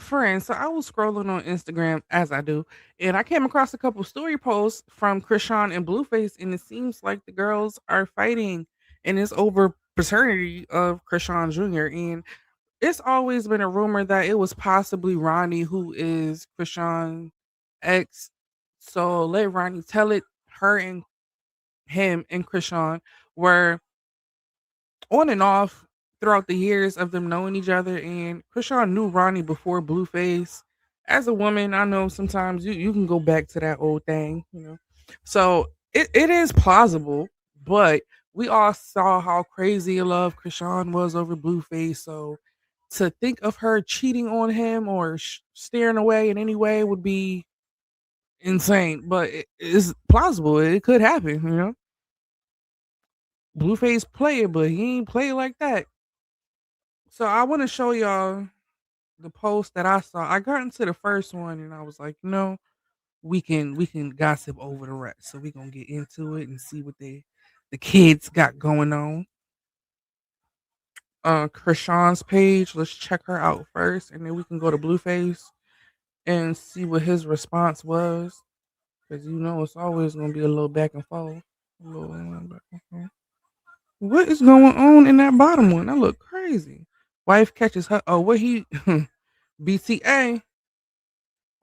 friend. So I was scrolling on Instagram as I do, and I came across a couple story posts from Chrisean and BlueFace, and it seems like the girls are fighting, and it's over paternity of Chrisean Jr. And it's always been a rumor that it was possibly Ronnie who is Chrisean ex. So let Ronnie tell it. Her and him and Chrisean were on and off throughout the years of them knowing each other. And Krishan knew Ronnie before Blueface. As a woman, I know sometimes you can go back to that old thing. So it is plausible, but we all saw how crazy in love Krishan was over Blueface. So to think of her cheating on him or staring away in any way would be insane, but it is plausible. It could happen. Blueface play it, but he ain't play it like that. So I want to show y'all the post that I saw. I got into the first one and I was like, no, we can gossip over the rest. So we gonna get into it and see what the kids got going on. Krishan's page. Let's check her out first, and then we can go to Blueface and see what his response was. Cause it's always gonna be a little back and forth. A little back and forth. What is going on in that bottom one? That look crazy. Wife catches her. Oh, what he BTA.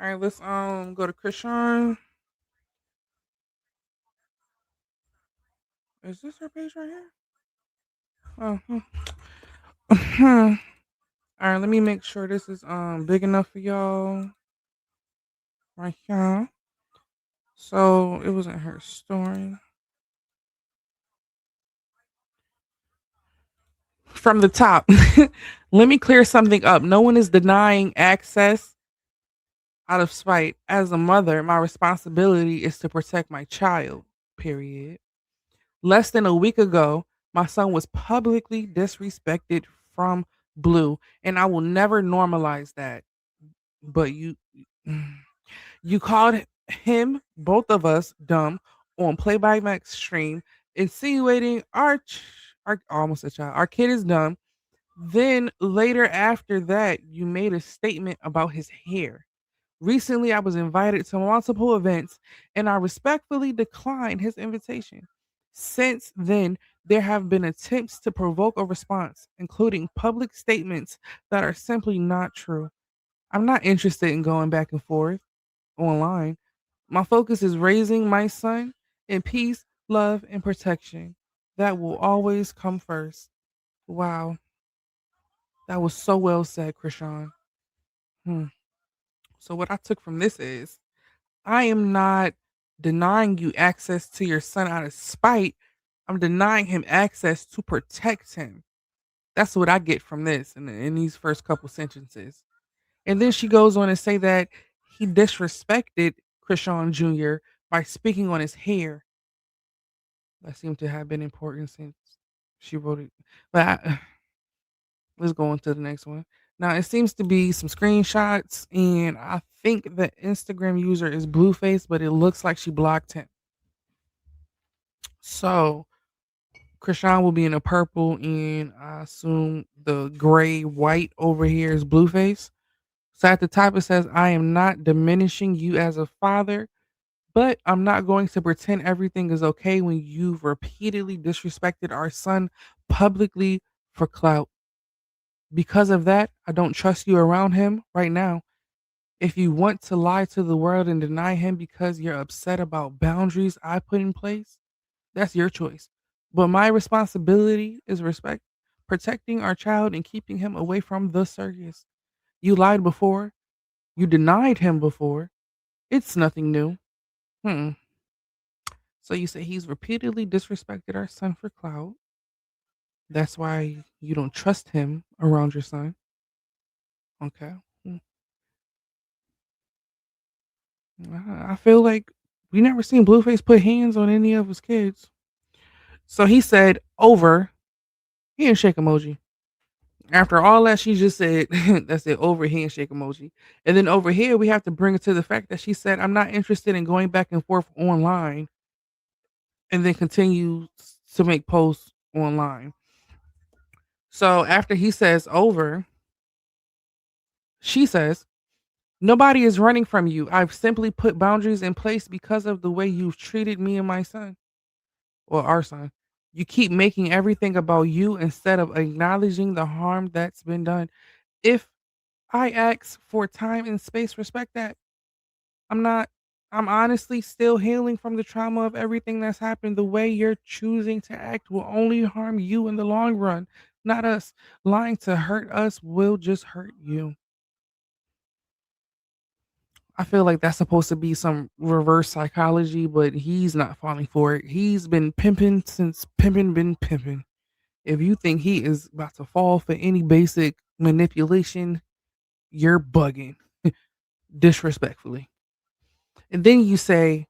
All right, let's go to Krishan. Is this her page right here? Oh, all right. Let me make sure this is big enough for y'all right here. So it wasn't her story. From the top. Let me clear something up. No one is denying access out of spite. As a mother, my responsibility is to protect my child. Period. Less than a week ago, my son was publicly disrespected from Blue, and I will never normalize that. But you called both of us, dumb on Play by Max stream, insinuating our almost a child, our kid is dumb. Then later after that, you made a statement about his hair. Recently, I was invited to multiple events and I respectfully declined his invitation. Since then, there have been attempts to provoke a response, including public statements that are simply not true. I'm not interested in going back and forth online. My focus is raising my son in peace, love, and protection. That will always come first. Wow, that was so well said, Krishan. Hmm. So, what I took from this is I am not denying you access to your son out of spite. I'm denying him access to protect him. That's what I get from this in these first couple sentences. And then she goes on to say that he disrespected Krishan Jr. by speaking on his hair. That seemed to have been important since she wrote it. But let's go on to the next one. Now it seems to be some screenshots, and I think the Instagram user is Blueface, but it looks like she blocked him. So Krishan will be in a purple, and I assume the gray white over here is Blueface. So at the top it says, "I am not diminishing you as a father, but I'm not going to pretend everything is okay when you've repeatedly disrespected our son publicly for clout. Because of that, I don't trust you around him right now. If you want to lie to the world and deny him because you're upset about boundaries I put in place, that's your choice. But my responsibility is protecting our child and keeping him away from the circus. You lied before, you denied him before. It's nothing new. Hmm. So you say he's repeatedly disrespected our son for clout. That's why you don't trust him around your son. Okay. Hmm. I feel like we never seen Blueface put hands on any of his kids. So he said over handshake emoji. After all that she just said, that's it, over handshake emoji. And then over here we have to bring it to the fact that she said, I'm not interested in going back and forth online, and then continue to make posts online. So after he says over, she says, Nobody is running from you. I've simply put boundaries in place because of the way you've treated me and my son, or our son. You keep making everything about you instead of acknowledging the harm that's been done. If I ask for time and space, respect that. I'm not I'm honestly still healing from the trauma of everything that's happened. The way you're choosing to act will only harm you in the long run, not us. Lying to hurt us will just hurt you. I feel like that's supposed to be some reverse psychology, but he's not falling for it. He's been pimping since pimping been pimping. If you think he is about to fall for any basic manipulation, you're bugging disrespectfully. And then you say,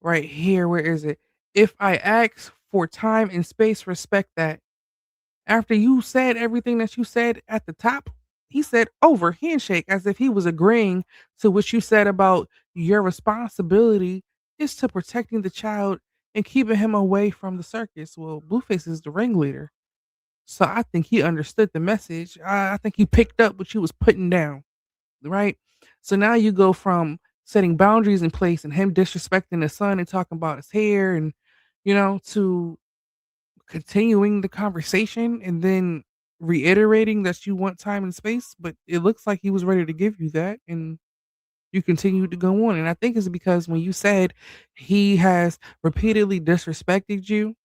right here, where is it? If I ask for time and space, respect that. After you said everything that you said at the top, he said over handshake as if he was agreeing to what you said about your responsibility is to protecting the child and keeping him away from the circus. Well, Blueface is the ringleader. So I think he understood the message. I think he picked up what you was putting down, right? So now you go from setting boundaries in place and him disrespecting his son and talking about his hair and to continuing the conversation and then reiterating that you want time and space, but it looks like he was ready to give you that and you continued to go on. And I think it's because when you said he has repeatedly disrespected you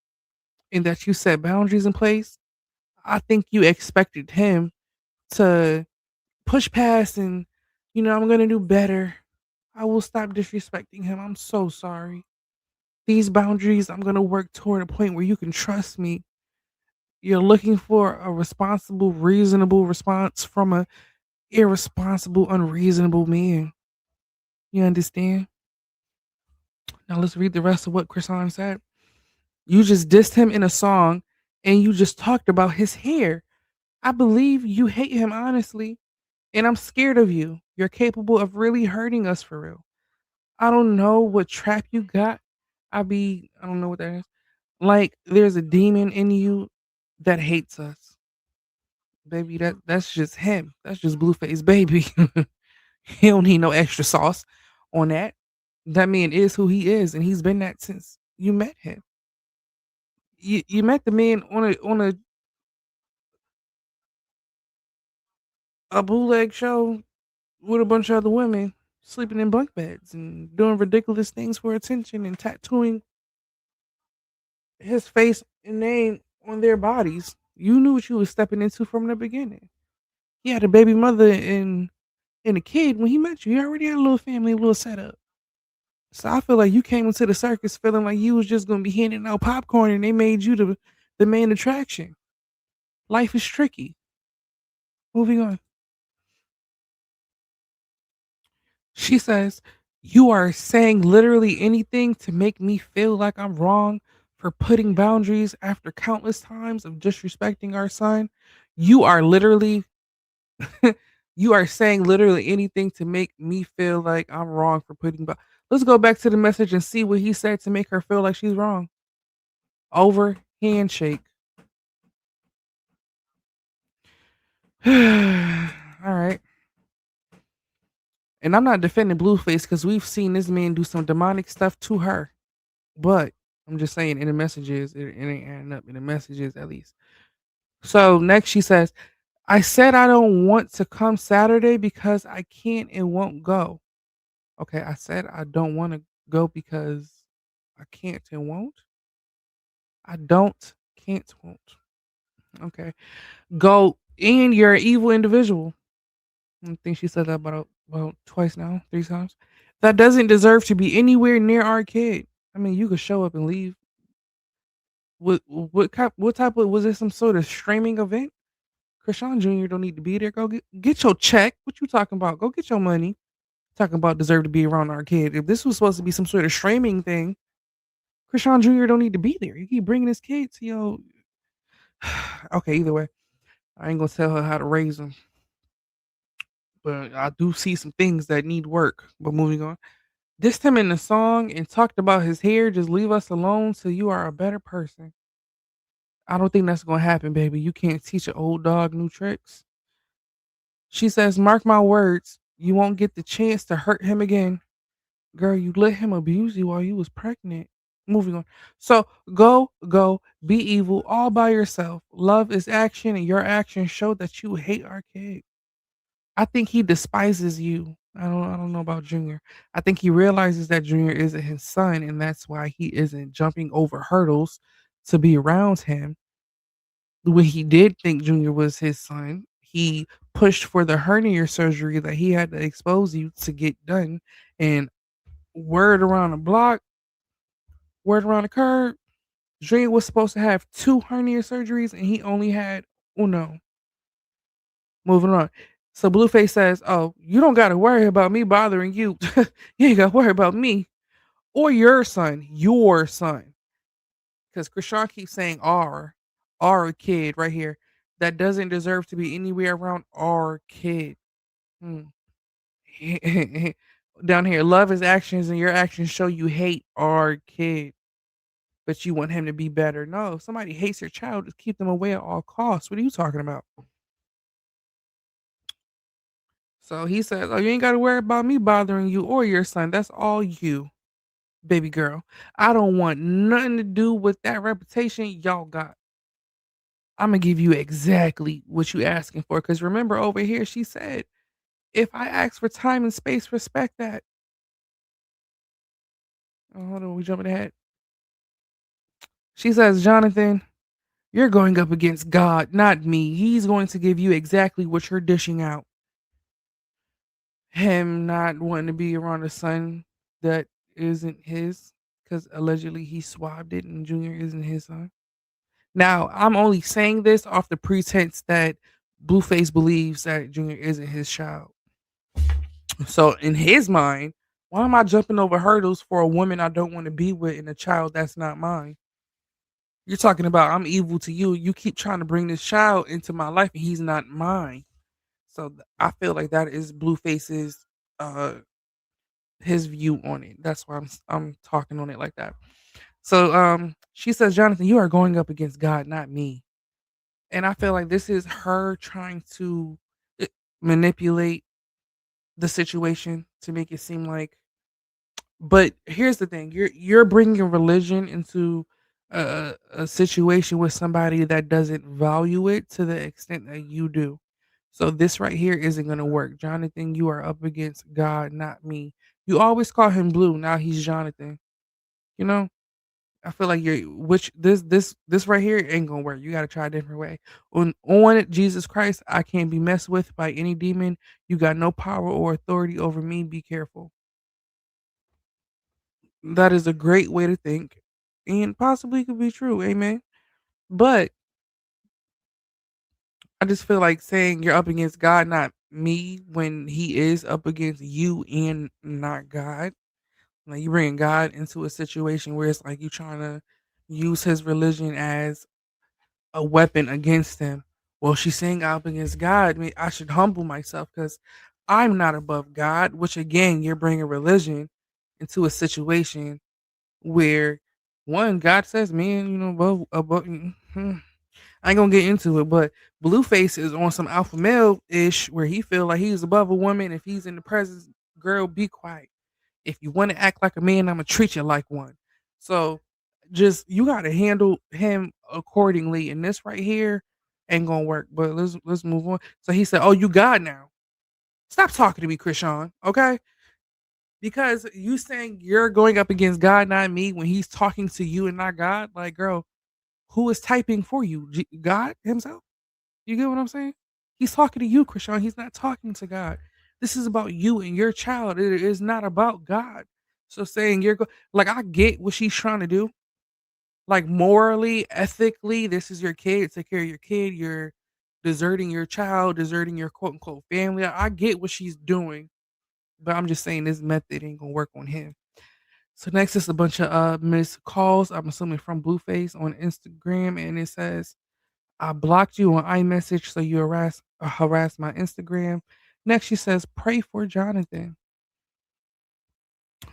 and that you set boundaries in place, I think you expected him to push past and, I'm going to do better. I will stop disrespecting him. I'm so sorry. These boundaries, I'm going to work toward a point where you can trust me. You're looking for a responsible, reasonable response from a irresponsible, unreasonable man. You understand? Now let's read the rest of what Chrisean said. You just dissed him in a song and you just talked about his hair. I believe you hate him honestly, and I'm scared of you. You're capable of really hurting us for real. I don't know what trap you got. I don't know what that is. Like there's a demon in you that hates us. Baby, that's just him. That's just Blueface baby. He don't need no extra sauce on that. That man is who he is, and he's been that since you met him. You met the man on a bootleg show with a bunch of other women sleeping in bunk beds and doing ridiculous things for attention and tattooing his face and name on their bodies. You knew what you was stepping into from the beginning. He had a baby mother and a kid when he met you. He already had a little family, a little setup. So I feel like you came into the circus feeling like you was just gonna be handing out popcorn and they made you the main attraction. Life is tricky. Moving on. She says, you are saying literally anything to make me feel like I'm wrong for putting boundaries after countless times of disrespecting our son. You are literally you are saying literally anything to make me feel like I'm wrong for putting let's go back to the message and see what he said to make her feel like she's wrong. Over handshake. All right. And I'm not defending Blueface because we've seen this man do some demonic stuff to her. But I'm just saying in the messages, it ain't adding up in the messages at least. So next she says, I said I don't want to come Saturday because I can't and won't go. Okay, I said I don't want to go because I can't and won't. I don't, can't, won't. Okay. Go and you're an evil individual. I think she said that about twice now, 3 times. That doesn't deserve to be anywhere near our kid. I mean, you could show up and leave. What type of was this some sort of streaming event? Krishan Jr. don't need to be there. Go get your check. What you talking about? Go get your money. Talking about deserve to be around our kid. If this was supposed to be some sort of streaming thing, Krishan Jr. don't need to be there. You keep bringing his kid to your. Okay, either way, I ain't gonna tell her how to raise him, but I do see some things that need work. But moving on. Dissed him in the song and talked about his hair. Just leave us alone so you are a better person. I don't think that's gonna happen, baby. You can't teach an old dog new tricks. She says, mark my words. You won't get the chance to hurt him again. Girl, you let him abuse you while you was pregnant. Moving on. So go, be evil all by yourself. Love is action, and your actions show that you hate our kid. I think he despises you. I don't know about Junior. I think he realizes that Junior isn't his son, and that's why he isn't jumping over hurdles to be around him. When he did think Junior was his son, he pushed for the hernia surgery that he had to expose you to get done. And word around the block, word around the curb, Junior was supposed to have two hernia surgeries, and he only had uno. Moving on. So Blueface says, "Oh, you don't got to worry about me bothering you. You ain't got to worry about me or your son." Because Krishan keeps saying our kid right here that doesn't deserve to be anywhere around our kid. Hmm. Down here, love is actions, and your actions show you hate our kid, but you want him to be better. No, if somebody hates their child, just keep them away at all costs. What are you talking about? So he says, "Oh, you ain't got to worry about me bothering you or your son. That's all you, baby girl. I don't want nothing to do with that reputation y'all got. I'm gonna give you exactly what you asking for. Cause remember over here, she said, if I ask for time and space, respect that." Oh, hold on, we jumping ahead. She says, "Jonathan, you're going up against God, not me. He's going to give you exactly what you're dishing out. Him not wanting to be around a son that isn't his, because allegedly he swabbed it and Junior isn't his son." Now, I'm only saying this off the pretense that Blueface believes that Junior isn't his child. So in his mind, why am I jumping over hurdles for a woman I don't want to be with and a child that's not mine? You're talking about I'm evil to you. You keep trying to bring this child into my life and he's not mine. So I feel like that is Blueface's uh his view on it. That's why I'm talking on it like that. So she says, "Jonathan, you are going up against God, not me." And I feel like this is her trying to eh, manipulate the situation to make it seem like. But here's the thing: you're bringing religion into a situation with somebody that doesn't value it to the extent that you do. So this right here isn't gonna work, Jonathan. You are up against God, not me. You always call him Blue. Now he's Jonathan. You know. I feel like you're which this right here ain't gonna work. You gotta try a different way. On Jesus Christ, I can't be messed with by any demon. You got no power or authority over me. Be careful. That is a great way to think, and possibly could be true. Amen. But I just feel like saying you're up against God, not me, when He is up against you and not God. Like you bringing God into a situation where it's like you trying to use His religion as a weapon against him. Well, she's saying up against God. I mean, I should humble myself because I'm not above God. Which again, you're bringing religion into a situation where one God says, "Man, above." I ain't gonna get into it, but Blueface is on some alpha male ish where he feel like he's above a woman. If he's in the presence, girl, be quiet. If you want to act like a man, I'm gonna treat you like one. So just you gotta handle him accordingly. And this right here ain't gonna work. But let's move on. So he said, "Oh, you God now. Stop talking to me, Krishan, okay? Because you saying you're going up against God, not me, when he's talking to you and not God. Like, girl, who is typing for you? God himself? You get what I'm saying? He's talking to you, Krishan. He's not talking to God. This is about you and your child. It is not about God. So saying like I get what she's trying to do. Like morally, ethically, this is your kid. Take care of your kid. You're deserting your child, deserting your quote unquote family. I get what she's doing, but I'm just saying this method ain't gonna work on him. So next is a bunch of missed calls. I'm assuming from Blueface on Instagram, and it says, "I blocked you on iMessage, so you harass my Instagram." Next, she says, "Pray for Jonathan."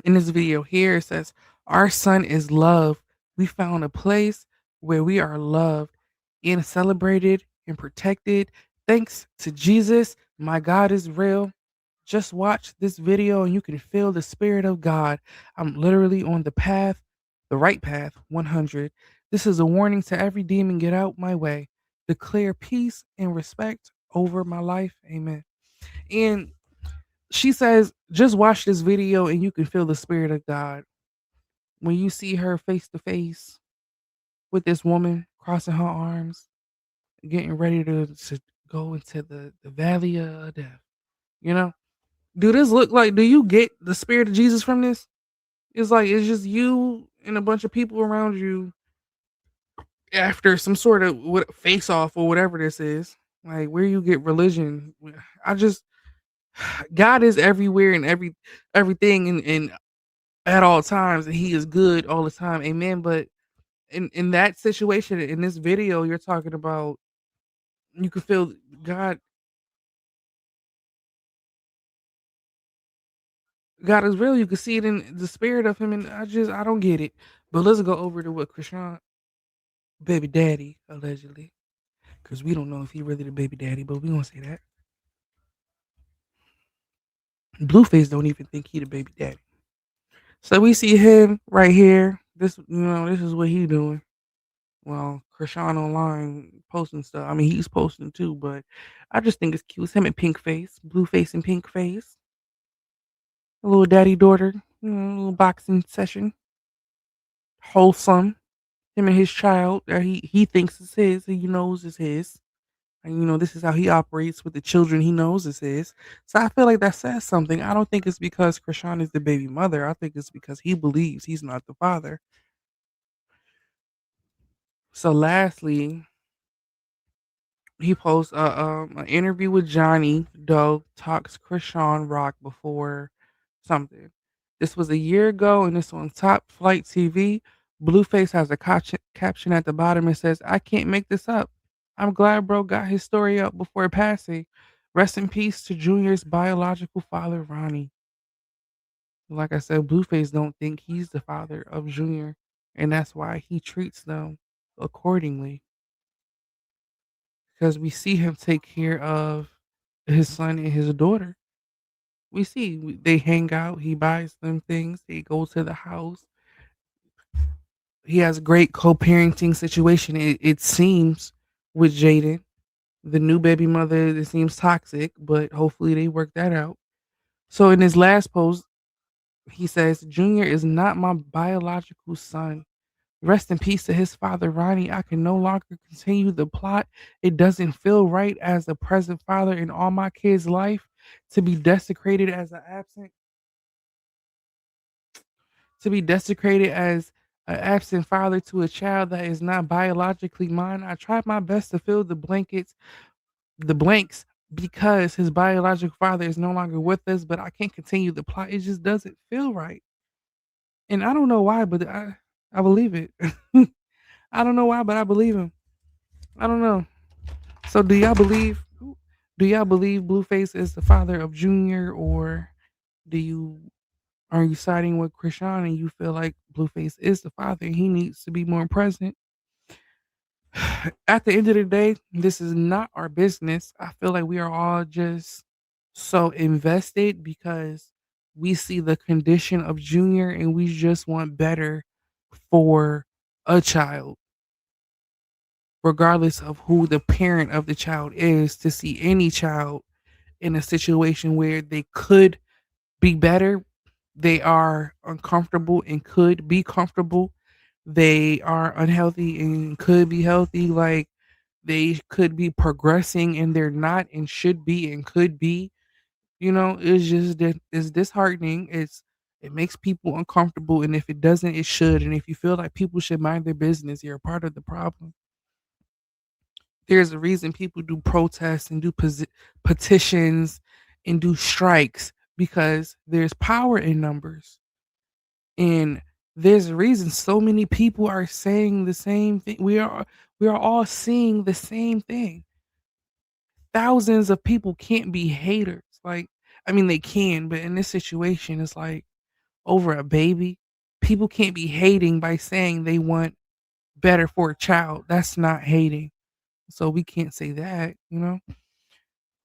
In this video here, it says, "Our son is loved. We found a place where we are loved and celebrated and protected. Thanks to Jesus, my God is real." Just watch this video and you can feel the spirit of God. I'm literally on the path, the right path, 100. This is a warning to every demon, get out my way. Declare peace and respect over my life. Amen. And she says, just watch this video and you can feel the spirit of God. When you see her face to face with this woman crossing her arms, getting ready to go into the valley of death, you know? Do this look like, do you get the spirit of Jesus from this? It's like it's just you and a bunch of people around you after some sort of what face off or whatever this is. Like where you get religion. I just God is everywhere and everything and at all times and he is good all the time. Amen. But in that situation, in this video you're talking about, you can feel God God is real. You can see it in the spirit of him, and I don't get it. But let's go over to what Krishan baby daddy allegedly, because we don't know if he really the baby daddy, but we gonna say that Blueface don't even think he the baby daddy. So we see him right here. This is what he doing. Well, Krishan online posting stuff. I mean, he's posting too, but I just think it's cute. It's him and Pink Face, Blueface and Pink Face, a little daddy daughter, little boxing session, wholesome. Him and his child that he thinks is his, he knows is his. And this is how he operates with the children he knows is his. So I feel like that says something. I don't think it's because Krishan is the baby mother. I think it's because he believes he's not the father. So lastly, he posts an interview with Johnny Doe talks Krishan Rock before something. This was a year ago and it's on Top Flight TV. Blueface has a caption at the bottom and says, I can't make this up. I'm glad bro got his story up before passing. Rest in peace to Junior's biological father, Ronnie. Like I said, Blueface don't think he's the father of Junior, and that's why he treats them accordingly. Because we see him take care of his son and his daughter. We see they hang out, he buys them things, they go to the house. He has a great co-parenting situation, it seems, with Jaden. The new baby mother, it seems toxic, but hopefully they work that out. So in his last post, he says, Junior is not my biological son. Rest in peace to his father, Ronnie. I can no longer continue the plot. It doesn't feel right as a present father in all my kids' life to be desecrated as an absent, to be desecrated as an absent father to a child that is not biologically mine. I tried my best to fill the blanks because his biological father is no longer with us, but I can't continue the plot. It just doesn't feel right. And I don't know why, but I believe it. I don't know why, but I believe him. I don't know. So do y'all believe Blueface is the father of Junior, or do you are you siding with Krishan and you feel like Blueface is the father and he needs to be more present? At the end of the day, this is not our business. I feel like we are all just so invested because we see the condition of Junior and we just want better for a child, regardless of who the parent of the child is, to see any child in a situation where they could be better, they are uncomfortable and could be comfortable, they are unhealthy and could be healthy, like they could be progressing and they're not and should be and could be. It's just that it's disheartening. It makes people uncomfortable, and if it doesn't, it should. And if you feel like people should mind their business, you're a part of the problem. There's a reason people do protests and do petitions and do strikes because there's power in numbers. And there's a reason so many people are saying the same thing. We are all seeing the same thing. Thousands of people can't be haters. Like, I mean, they can, but in this situation, it's like over a baby, people can't be hating by saying they want better for a child. That's not hating. So we can't say that.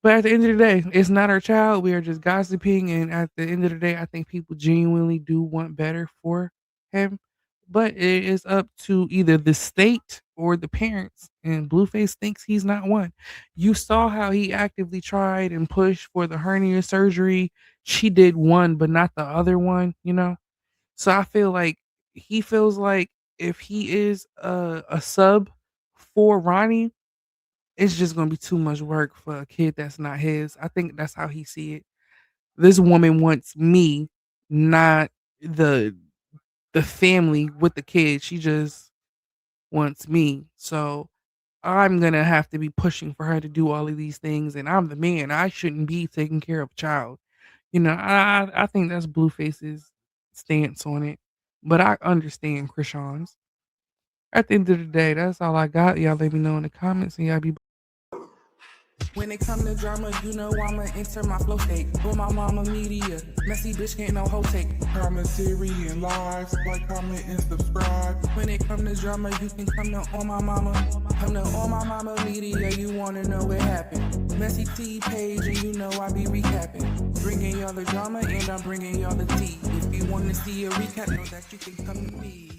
But at the end of the day, it's not our child. We are just gossiping, and at the end of the day, I think people genuinely do want better for him. But it is up to either the state or the parents. And Blueface thinks he's not one. You saw how he actively tried and pushed for the hernia surgery. She did one, but not the other one, you know? So I feel like he feels like if he is a sub for Ronnie, it's just gonna be too much work for a kid that's not his. I think that's how he see it. This woman wants me, not the the family with the kid. She just wants me. So I'm gonna have to be pushing for her to do all of these things, and I'm the man. I shouldn't be taking care of a child. I think that's Blueface's stance on it. But I understand Krishan's. At the end of the day, that's all I got. Y'all let me know in the comments, and y'all be. When it come to drama, you know I'ma enter my flow state. On my mama media, messy bitch can't no hoe take. Commentary and live, like, comment, and subscribe. When it come to drama, you can come to On My Mama. Come to On My Mama media, you wanna know what happened. Messy T page, and you know I be recapping. Bringing y'all the drama, and I'm bringing y'all the tea. If you wanna see a recap, know that you can come to me.